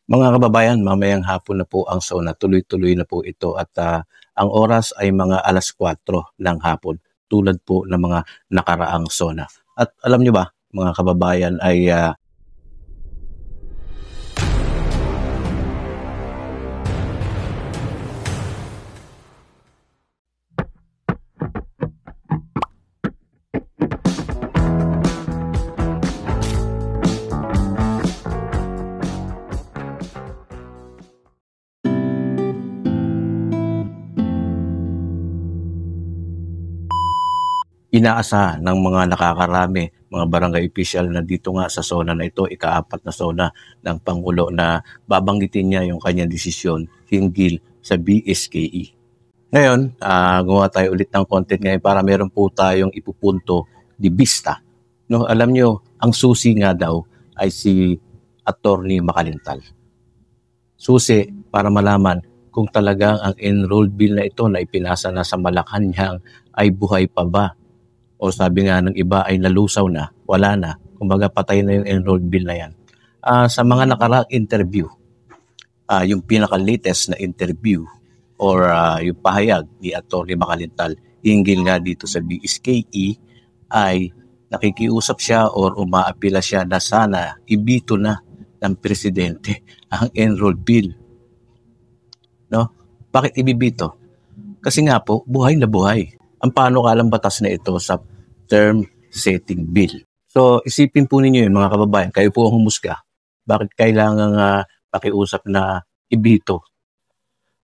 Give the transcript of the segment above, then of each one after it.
Mga kababayan, mamayang hapon na po ang sauna. Tuloy-tuloy na po ito at ang oras ay mga 4:00 ng hapon, tulad po ng mga nakaraang sauna. At alam niyo ba, mga kababayan, ay inaasahan ng mga nakakarami, mga barangay official na dito nga sa zona na ito, ika-4 na zona ng Pangulo na babanggitin niya yung kanyang desisyon hinggil sa BSKE. Ngayon, gumawa tayo ulit ng content ngayon para meron po tayong ipupunto di vista. No, alam nyo, ang susi nga daw ay si Attorney Macalintal. Susi para malaman kung talagang ang enrolled bill na ito na ipinasa na sa Malacanang ay buhay pa ba? O sabi nga ng iba ay nalusaw na, wala na, kumbaga patay na yung enrolled bill na yan. Sa mga nakaraang interview, yung pinaka-latest na interview or yung pahayag ni Atty. Macalintal hinggil nga dito sa BSKE ay nakikiusap siya or umaapila siya na sana ibito na ng presidente ang enrolled bill. No? Bakit ibibito? Kasi nga po, buhay na buhay ang panukalang batas na ito sa term setting bill. So, isipin po ninyo yun, mga kababayan, kayo po ang humusga. Bakit kailangan pakiusap na ibito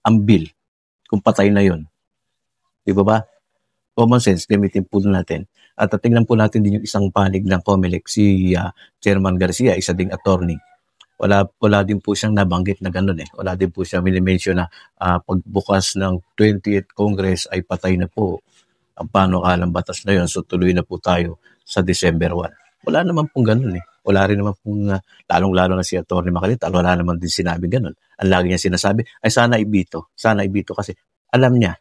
ang bill kung patay na yun? Di ba? Common sense, gamitin po natin. At tingnan po natin din yung isang panig ng COMELEC, si Chairman Garcia, isa ding attorney. Wala din po siyang nabanggit na gano'n eh. Wala din po siya minimension na pagbukas ng 20th Congress ay patay na po ang panukalang batas na yun. So tuloy na po tayo sa December 1. Wala naman pong gano'n eh. Wala rin naman pong lalong-lalo na si Atty. Macalintal, wala naman din sinabi gano'n. Ang lagi niya sinasabi ay sana ibito kasi alam niya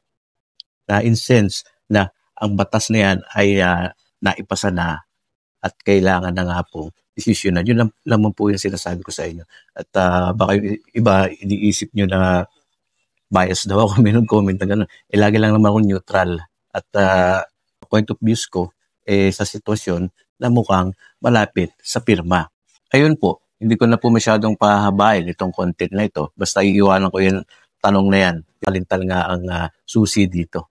na in sense na ang batas na yan ay naipasa na at kailangan na nga po desisyonan. Yun lang po yung sinasabi ko sa inyo. At baka yung iba, iniisip nyo na bias daw ako, may comment na gano'n. Lagi lang naman ako neutral. At point of views ko sa sitwasyon na mukhang malapit sa pirma. Ayun po, hindi ko na po masyadong pahabain itong content na ito. Basta iiwanan ko yung tanong na yan. Macalintal nga ang susi dito.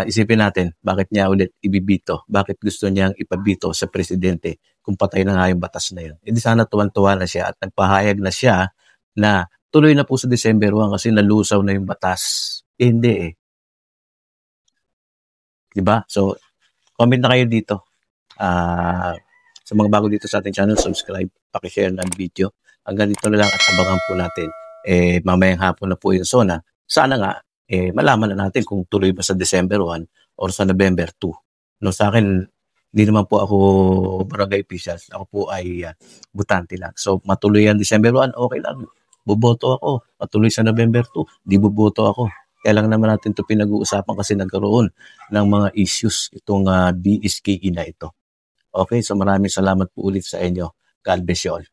Isipin natin, bakit niya ulit ibibito? Bakit gusto niyang ipabito sa presidente kung patay na nga yung batas na yun? Hindi sana tuwan-tuwa na siya at nagpahayag na siya na tuloy na po sa December 1 kasi nalusaw na yung batas. Hindi eh. Diba? So, comment na kayo dito. Sa mga bago dito sa ating channel, subscribe, pakishare ng video. Hanggang dito na lang at abangan po natin. Mamayang hapon na po yung zona. Sana nga, malaman na natin kung tuloy ba sa December 1 or sa November 2. No, sa akin, hindi naman po ako barangay officials. Ako po ay butante lang. So, matuloy yan December 1, okay lang. Buboto ako. Matuloy sa November 2, di buboto ako. Kaya lang naman natin ito pinag-uusapan kasi nagkaroon ng mga issues itong BSKE na ito. Okay, so maraming salamat po ulit sa inyo. God bless you all.